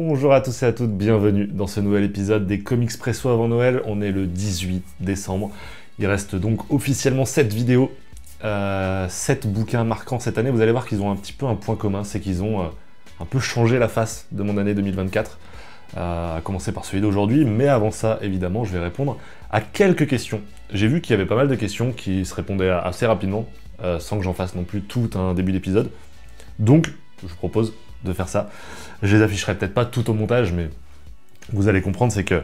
Bonjour à tous et à toutes, bienvenue dans ce nouvel épisode des Comics Presso avant Noël. On est le 18 décembre. Il reste donc officiellement 7 vidéos, 7 bouquins marquants cette année. Vous allez voir qu'ils ont un petit peu un point commun, c'est qu'ils ont un peu changé la face de mon année 2024, à commencer par celui d'aujourd'hui. Mais avant ça, évidemment, je vais répondre à quelques questions. J'ai vu qu'il y avait pas mal de questions qui se répondaient assez rapidement, sans que j'en fasse non plus tout un début d'épisode. Donc, je vous propose de faire ça. Je les afficherai peut-être pas tout au montage, mais vous allez comprendre, c'est que,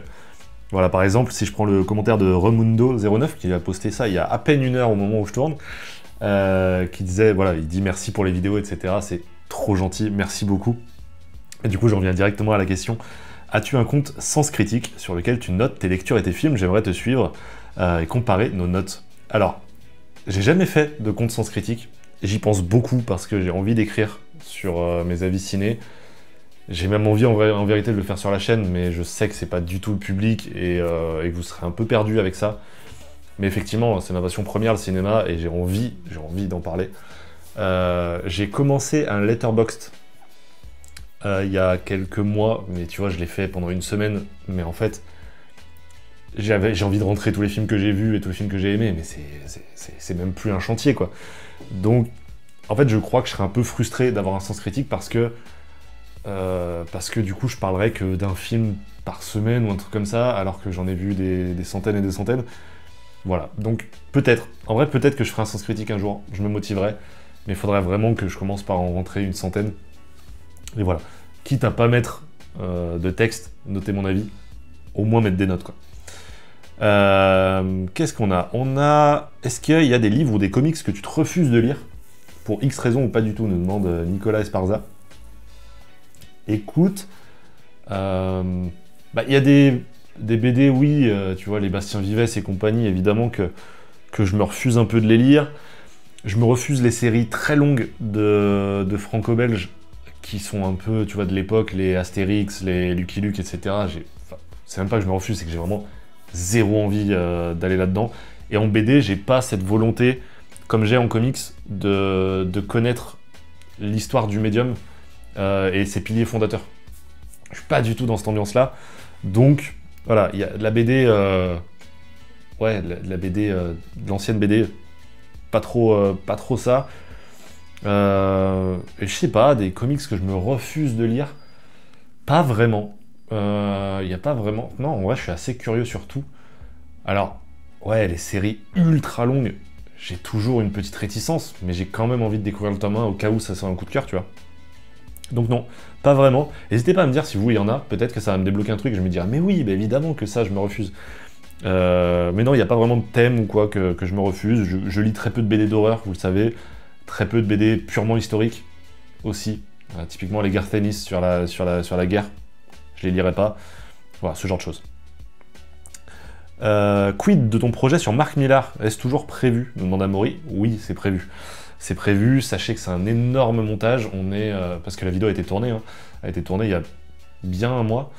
voilà, par exemple, si je prends le commentaire de Remundo09, qui a posté ça il y a à peine une heure au moment où je tourne, qui disait, voilà, il dit merci pour les vidéos, etc. C'est trop gentil, merci beaucoup. Et du coup, j'en viens directement à la question. As-tu un compte Sens Critique sur lequel tu notes tes lectures et tes films? J'aimerais te suivre et comparer nos notes. Alors, j'ai jamais fait de compte Sens Critique. J'y pense beaucoup parce que j'ai envie d'écrire sur mes avis ciné. J'ai même envie en vérité de le faire sur la chaîne, mais je sais que c'est pas du tout le public et que vous serez un peu perdu avec ça. Mais effectivement, c'est ma passion première, le cinéma, et j'ai envie d'en parler. J'ai commencé un Letterboxd il y a quelques mois, mais tu vois, je l'ai fait pendant une semaine, mais en fait, j'ai envie de rentrer tous les films que j'ai vus et tous les films que j'ai aimés, mais c'est même plus un chantier, quoi. Donc, en fait, je crois que je serais un peu frustré d'avoir un Sens Critique parce que du coup, je parlerais que d'un film par semaine ou un truc comme ça, alors que j'en ai vu des centaines et des centaines. Voilà, donc peut-être, en vrai, peut-être que je ferai un Sens Critique un jour, je me motiverai, mais il faudrait vraiment que je commence par en rentrer une centaine. Et voilà, quitte à pas mettre de texte, noter mon avis, au moins mettre des notes, quoi. Qu'est-ce qu'on a? Est-ce qu'il y a des livres ou des comics que tu te refuses de lire pour X raisons ou pas du tout, nous demande Nicolas Esparza. Écoute, il y a des BD, oui, tu vois, les Bastien Vivès et compagnie, évidemment que je me refuse un peu de les lire. Je me refuse les séries très longues de franco-belge qui sont un peu, tu vois, de l'époque, les Astérix, les Lucky Luke, etc. C'est même pas que je me refuse, c'est que j'ai vraiment zéro envie d'aller là-dedans. Et en BD, j'ai pas cette volonté, comme j'ai en comics, de connaître l'histoire du médium et ses piliers fondateurs. Je suis pas du tout dans cette ambiance-là. Donc, voilà, il y a de la BD... de la BD, de l'ancienne BD, pas trop ça. Et je sais pas, des comics que je me refuse de lire, pas vraiment. Il y a pas vraiment... Non, en vrai, je suis assez curieux sur tout. Alors, ouais, les séries ultra longues, j'ai toujours une petite réticence, mais j'ai quand même envie de découvrir le tome 1 au cas où ça soit un coup de cœur, tu vois. Donc non, pas vraiment. N'hésitez pas à me dire si vous, il y en a, peut-être que ça va me débloquer un truc, je me dirai, mais oui, bah évidemment que ça, je me refuse. Mais non, il n'y a pas vraiment de thème ou quoi que je me refuse. Je lis très peu de BD d'horreur, vous le savez. Très peu de BD purement historiques aussi. Typiquement les Garth Ennis sur la guerre. Je les lirai pas. Voilà, ce genre de choses. Quid de ton projet sur Mark Millar? Est-ce toujours prévu? Me demande Amaury. Oui, c'est prévu. C'est prévu, sachez que c'est un énorme montage. On est parce que la vidéo a été tournée, a été tournée il y a bien un mois.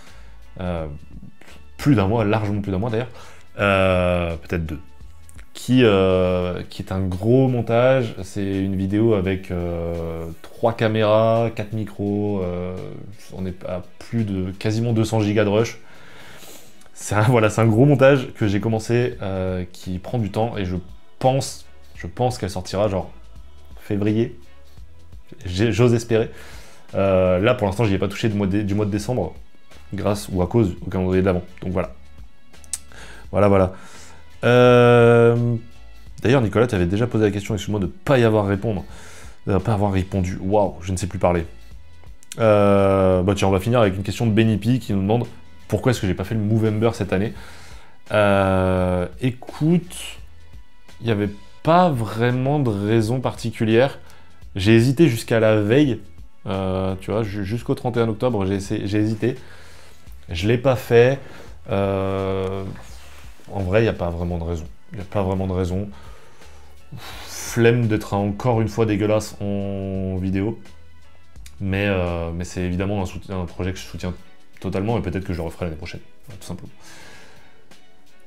Plus d'un mois, largement plus d'un mois d'ailleurs. Peut-être 2. Qui est un gros montage. C'est une vidéo avec 3 caméras, 4 micros, on est à plus de quasiment 200 gigas de rush. C'est un gros montage que j'ai commencé, qui prend du temps, et je pense qu'elle sortira genre février, j'ose espérer. Là pour l'instant j'y ai pas touché du mois de décembre, grâce ou à cause au calendrier de l'avant, donc voilà. Voilà. D'ailleurs, Nicolas, tu avais déjà posé la question, excuse-moi de ne pas y avoir répondu. Waouh, je ne sais plus parler. Tiens, on va finir avec une question de Benny P qui nous demande pourquoi est-ce que j'ai pas fait le Movember cette année. Écoute, il n'y avait pas vraiment de raison particulière. J'ai hésité jusqu'à la veille, tu vois, jusqu'au 31 octobre, j'ai hésité. Je l'ai pas fait. En vrai, il n'y a pas vraiment de raison. Flemme d'être encore une fois dégueulasse en vidéo. Mais c'est évidemment un projet que je soutiens totalement et peut-être que je le referai l'année prochaine. Tout simplement.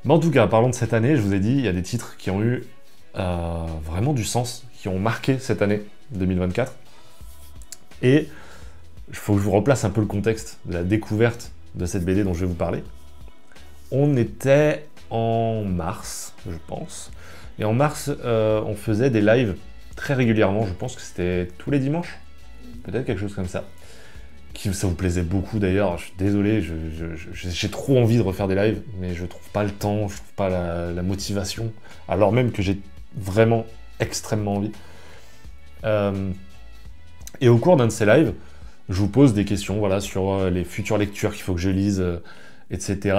Mais en tout cas, parlons de cette année, je vous ai dit, il y a des titres qui ont eu vraiment du sens, qui ont marqué cette année 2024. Et il faut que je vous replace un peu le contexte de la découverte de cette BD dont je vais vous parler. On était en mars, je pense. Et en mars, on faisait des lives très régulièrement. Je pense que c'était tous les dimanches. Peut-être quelque chose comme ça. Ça vous plaisait beaucoup d'ailleurs. Je suis désolé, j'ai trop envie de refaire des lives, mais je trouve pas le temps, je trouve pas la motivation. Alors même que j'ai vraiment extrêmement envie. Et au cours d'un de ces lives, je vous pose des questions voilà, sur les futures lectures qu'il faut que je lise, etc.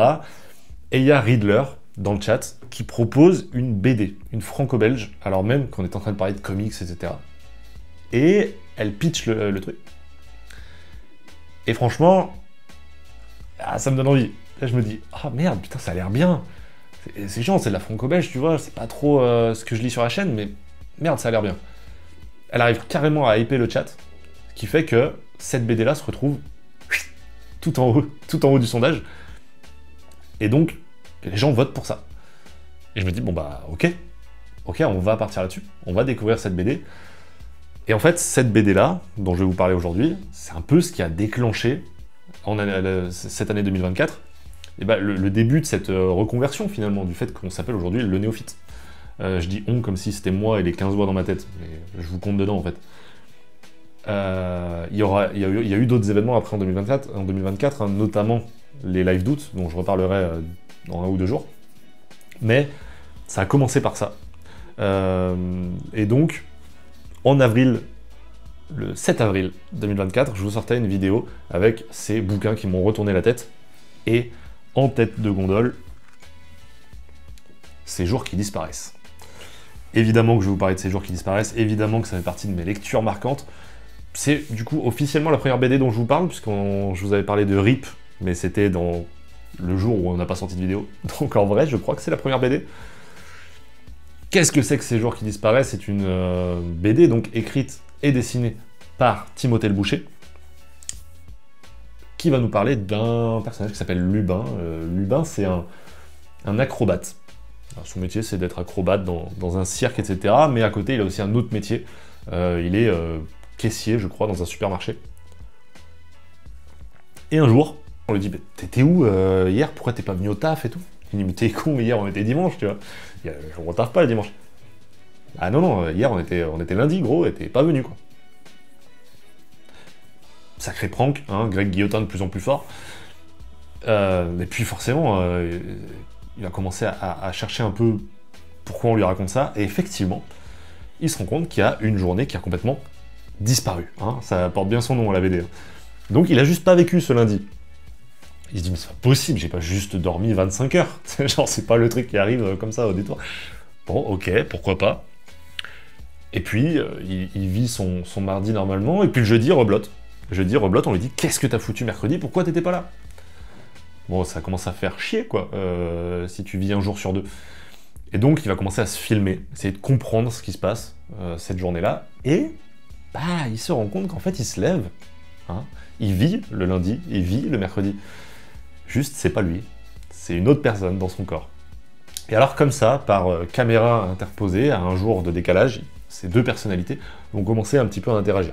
Et il y a Riddler dans le chat qui propose une BD, une franco-belge, alors même qu'on est en train de parler de comics, etc. Et elle pitch le truc. Et franchement, ça me donne envie. Là, je me dis, ah merde, putain, ça a l'air bien. C'est chiant, c'est de la franco-belge, tu vois, c'est pas trop ce que je lis sur la chaîne, mais merde, ça a l'air bien. Elle arrive carrément à hyper le chat, ce qui fait que cette BD-là se retrouve tout en haut du sondage. Et donc, les gens votent pour ça. Et je me dis, bon bah, ok, on va partir là-dessus, on va découvrir cette BD. Et en fait, cette BD-là, dont je vais vous parler aujourd'hui, c'est un peu ce qui a déclenché, cette année 2024, et bah, le début de cette reconversion, finalement, du fait qu'on s'appelle aujourd'hui le néophyte. Je dis on comme si c'était moi et les 15 voix dans ma tête, mais je vous compte dedans, en fait. Il y a eu d'autres événements après en 2024, hein, notamment les lives d'août, dont je reparlerai dans 1 ou 2 jours. Mais ça a commencé par ça. Et donc, en avril, le 7 avril 2024, je vous sortais une vidéo avec ces bouquins qui m'ont retourné la tête. Et en tête de gondole, Ces jours qui disparaissent. Évidemment que je vais vous parler de Ces jours qui disparaissent, évidemment que ça fait partie de mes lectures marquantes. C'est du coup officiellement la première BD dont je vous parle, puisque je vous avais parlé de RIP, mais c'était dans le jour où on n'a pas sorti de vidéo. Donc en vrai, je crois que c'est la première BD. Qu'est-ce que c'est que Ces jours qui disparaissent? C'est une BD donc écrite et dessinée par Timothée Le Boucher, qui va nous parler d'un personnage qui s'appelle Lubin. Lubin, c'est un acrobate. Alors, son métier, c'est d'être acrobate dans un cirque, etc. Mais à côté, il a aussi un autre métier. Il est caissier, je crois, dans un supermarché. Et un jour, on lui dit « T'étais où hier? Pourquoi t'es pas venu au taf et tout ?» Il dit « Mais t'es con, hier on était dimanche, tu vois. On taffe pas le dimanche. » Ah non, hier on était lundi, gros, et t'es pas venu, quoi. Sacré prank, hein, Greg Guillotin de plus en plus fort. Et puis forcément, il a commencé à chercher un peu pourquoi on lui raconte ça, et effectivement, il se rend compte qu'il y a une journée qui a complètement disparu. Hein, ça porte bien son nom à la BD. Donc il a juste pas vécu ce lundi. Il se dit, mais c'est pas possible, j'ai pas juste dormi 25 heures. Genre, c'est pas le truc qui arrive comme ça au détour. Bon, ok, pourquoi pas. Et puis, il vit son mardi normalement, et puis le jeudi, reblote. Jeudi, reblote, on lui dit, qu'est-ce que t'as foutu mercredi, pourquoi t'étais pas là? Bon, ça commence à faire chier, quoi, si tu vis un jour sur deux. Et donc, il va commencer à se filmer, essayer de comprendre ce qui se passe cette journée-là, et bah, il se rend compte qu'en fait, il se lève, hein, il vit le lundi, il vit le mercredi. Juste, c'est pas lui, c'est une autre personne dans son corps. Et alors, comme ça, par caméra interposée, à un jour de décalage, ces deux personnalités vont commencer un petit peu à interagir.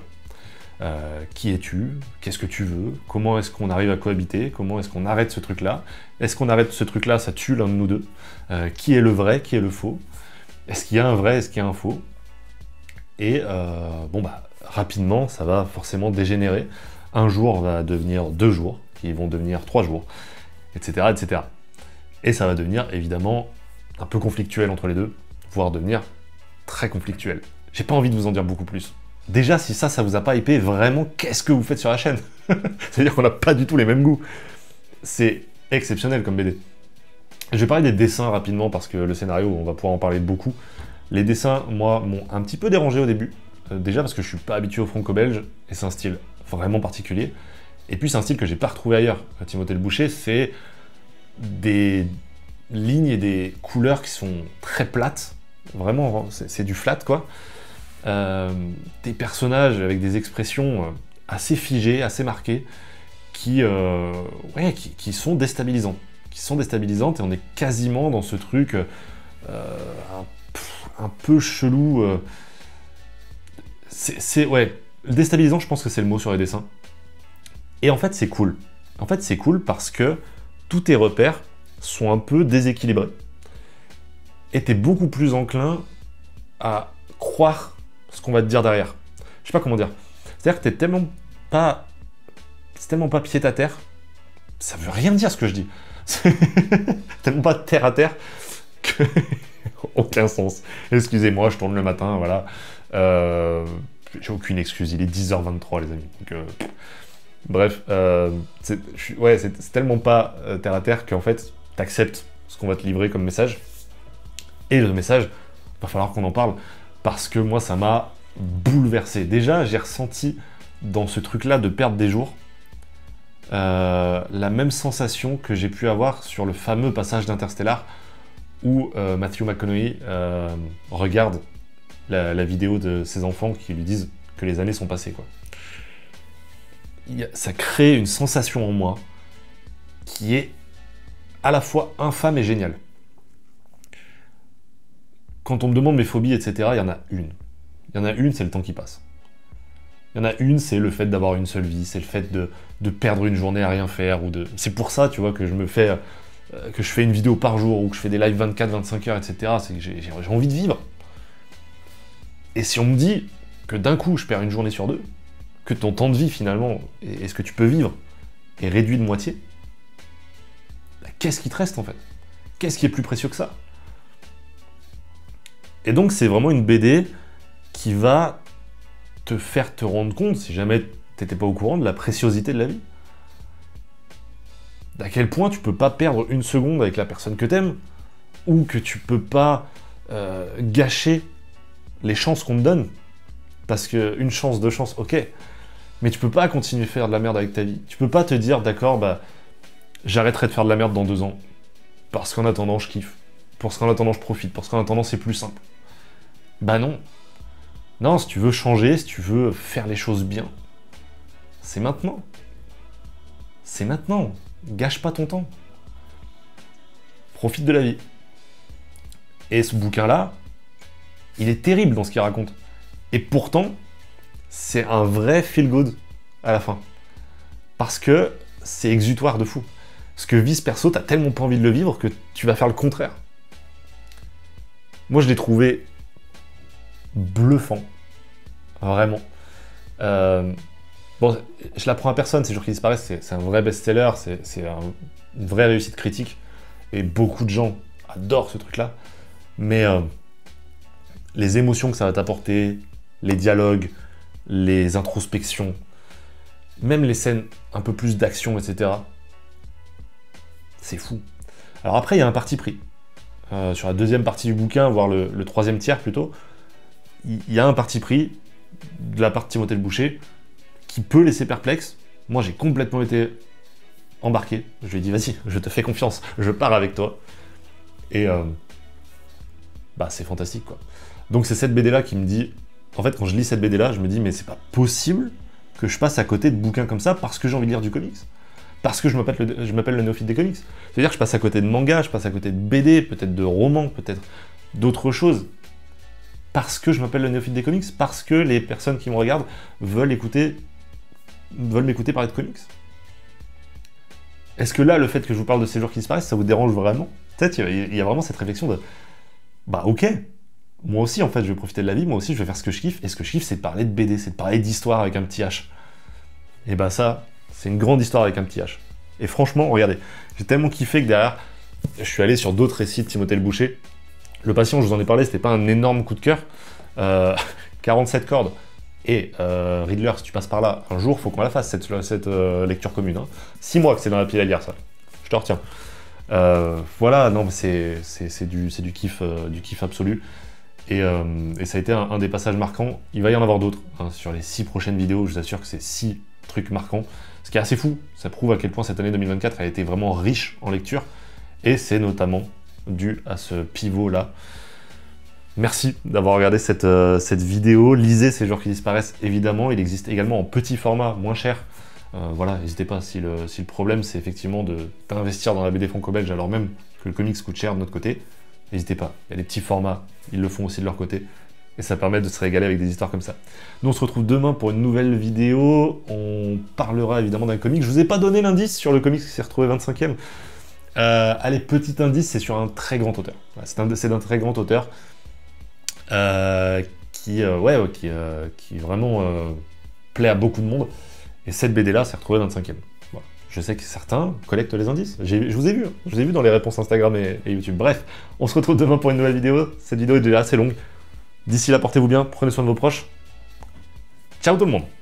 Qui es-tu? Qu'est-ce que tu veux? Comment est-ce qu'on arrive à cohabiter? Comment est-ce qu'on arrête ce truc-là? Est-ce qu'on arrête ce truc-là, ça tue l'un de nous deux? Qui est le vrai? Qui est le faux? Est-ce qu'il y a un vrai? Est-ce qu'il y a un faux? Et bon bah, rapidement, ça va forcément dégénérer. Un jour va devenir 2 jours, qui vont devenir 3 jours, etc., etc. Et ça va devenir, évidemment, un peu conflictuel entre les deux, voire devenir très conflictuel. J'ai pas envie de vous en dire beaucoup plus. Déjà, si ça vous a pas hypé, vraiment, qu'est-ce que vous faites sur la chaîne? C'est-à-dire qu'on n'a pas du tout les mêmes goûts. C'est exceptionnel comme BD. Je vais parler des dessins rapidement, parce que le scénario, on va pouvoir en parler beaucoup. Les dessins, moi, m'ont un petit peu dérangé au début. Déjà parce que je suis pas habitué au franco-belge, et c'est un style vraiment particulier. Et puis c'est un style que j'ai pas retrouvé ailleurs. Timothée Le Boucher, c'est des lignes et des couleurs qui sont très plates. Vraiment, c'est du flat, quoi. Des personnages avec des expressions assez figées, assez marquées, qui sont déstabilisantes. Qui sont déstabilisantes, et on est quasiment dans ce truc un peu chelou. Ouais, déstabilisant, je pense que c'est le mot sur les dessins. Et en fait, c'est cool. En fait, c'est cool parce que tous tes repères sont un peu déséquilibrés. Et t'es beaucoup plus enclin à croire ce qu'on va te dire derrière. Je sais pas comment dire. C'est-à-dire que t'es tellement pas... C'est tellement pas pied à terre. Ça veut rien dire ce que je dis. C'est tellement pas terre à terre que... Aucun sens. Excusez-moi, je tourne le matin, voilà. J'ai aucune excuse, il est 10h23 les amis. Donc, bref, c'est tellement pas terre à terre qu'en fait, t'acceptes ce qu'on va te livrer comme message. Et le message, va falloir qu'on en parle, parce que moi, ça m'a bouleversé. Déjà, j'ai ressenti dans ce truc-là de perdre des jours, la même sensation que j'ai pu avoir sur le fameux passage d'Interstellar, où Matthew McConaughey regarde la vidéo de ses enfants qui lui disent que les années sont passées, quoi. Ça crée une sensation en moi qui est à la fois infâme et géniale. Quand on me demande mes phobies, etc., il y en a une. Il y en a une, c'est le temps qui passe. Il y en a une, c'est le fait d'avoir une seule vie, c'est le fait de perdre une journée à rien faire. C'est pour ça, tu vois, que je fais une vidéo par jour, ou que je fais des lives 24-25 heures, etc. C'est que j'ai envie de vivre. Et si on me dit que d'un coup, je perds une journée sur deux, que ton temps de vie, finalement, et ce que tu peux vivre, est réduit de moitié, bah, qu'est-ce qui te reste, en fait? Qu'est-ce qui est plus précieux que ça? Et donc, c'est vraiment une BD qui va te faire te rendre compte, si jamais t'étais pas au courant, de la préciosité de la vie. D'à quel point tu peux pas perdre une seconde avec la personne que t'aimes, ou que tu peux pas gâcher les chances qu'on te donne. Parce qu'une chance, deux chances, ok, mais tu peux pas continuer à faire de la merde avec ta vie. Tu peux pas te dire, d'accord, bah, j'arrêterai de faire de la merde dans 2 ans, parce qu'en attendant, je kiffe, parce qu'en attendant, je profite, parce qu'en attendant, c'est plus simple. Bah non. Non, si tu veux changer, si tu veux faire les choses bien, c'est maintenant. C'est maintenant. Gâche pas ton temps. Profite de la vie. Et ce bouquin-là, il est terrible dans ce qu'il raconte. Et pourtant, c'est un vrai feel-good à la fin. Parce que c'est exutoire de fou. Ce que vis perso, t'as tellement pas envie de le vivre que tu vas faire le contraire. Moi, je l'ai trouvé bluffant. Vraiment. Bon, je l'apprends à personne, ces jours qui disparaissent, c'est un vrai best-seller, c'est une vraie réussite critique. Et beaucoup de gens adorent ce truc-là. Mais les émotions que ça va t'apporter, les dialogues, les introspections, même les scènes un peu plus d'action, etc. C'est fou. Alors après, il y a un parti pris. Sur la deuxième partie du bouquin, voire le troisième tiers plutôt, il y a un parti pris de la part de Timothée le Boucher qui peut laisser perplexe. Moi, j'ai complètement été embarqué. Je lui ai dit, vas-y, je te fais confiance, je pars avec toi. Et bah, c'est fantastique, quoi. Donc c'est cette BD-là qui me dit... En fait, quand je lis cette BD-là, je me dis, mais c'est pas possible que je passe à côté de bouquins comme ça parce que j'ai envie de lire du comics. Parce que je m'appelle le néophyte des comics. C'est-à-dire que je passe à côté de manga, je passe à côté de BD, peut-être de romans, peut-être d'autres choses. Parce que je m'appelle le néophyte des comics, parce que les personnes qui me regardent veulent m'écouter parler de comics. Est-ce que là, le fait que je vous parle de ces jours qui disparaissent, ça vous dérange vraiment? Peut-être, il y a vraiment cette réflexion de... Bah ok, moi aussi, en fait, je vais profiter de la vie, moi aussi, je vais faire ce que je kiffe, et ce que je kiffe, c'est de parler de BD, c'est de parler d'histoire avec un petit H. Et bah ça, c'est une grande histoire avec un petit H. Et franchement, regardez, j'ai tellement kiffé que derrière, je suis allé sur d'autres récits de Timothée le Boucher. Le Patient, je vous en ai parlé, c'était pas un énorme coup de cœur. 47 cordes. Et Riddler, si tu passes par là, un jour, faut qu'on la fasse, cette lecture commune. Hein. 6 mois que c'est dans la pile à lire, ça. Je te retiens. Voilà, non, mais c'est du kiff absolu. Et ça a été un des passages marquants. Il va y en avoir d'autres. Hein, sur les 6 prochaines vidéos, je vous assure que c'est 6 trucs marquants. Ce qui est assez fou. Ça prouve à quel point cette année 2024 a été vraiment riche en lecture. Et c'est notamment dû à ce pivot-là. Merci d'avoir regardé cette vidéo. Lisez Ces jours qui disparaissent, évidemment. Il existe également en petit format, moins cher. Voilà, n'hésitez pas, si le problème c'est effectivement d'investir dans la BD franco-belge alors même que le comics coûte cher de notre côté, n'hésitez pas. Il y a des petits formats, ils le font aussi de leur côté. Et ça permet de se régaler avec des histoires comme ça. Nous, on se retrouve demain pour une nouvelle vidéo. On parlera évidemment d'un comic. Je vous ai pas donné l'indice sur le comic qui s'est retrouvé 25e. Allez, petit indice, c'est sur un très grand auteur. Voilà, c'est d'un très grand auteur qui vraiment plaît à beaucoup de monde. Et cette BD-là s'est retrouvée 25e. Voilà. Je sais que certains collectent les indices. Je vous ai vu dans les réponses Instagram et YouTube. Bref, on se retrouve demain pour une nouvelle vidéo. Cette vidéo est déjà assez longue. D'ici là, portez-vous bien, prenez soin de vos proches. Ciao tout le monde!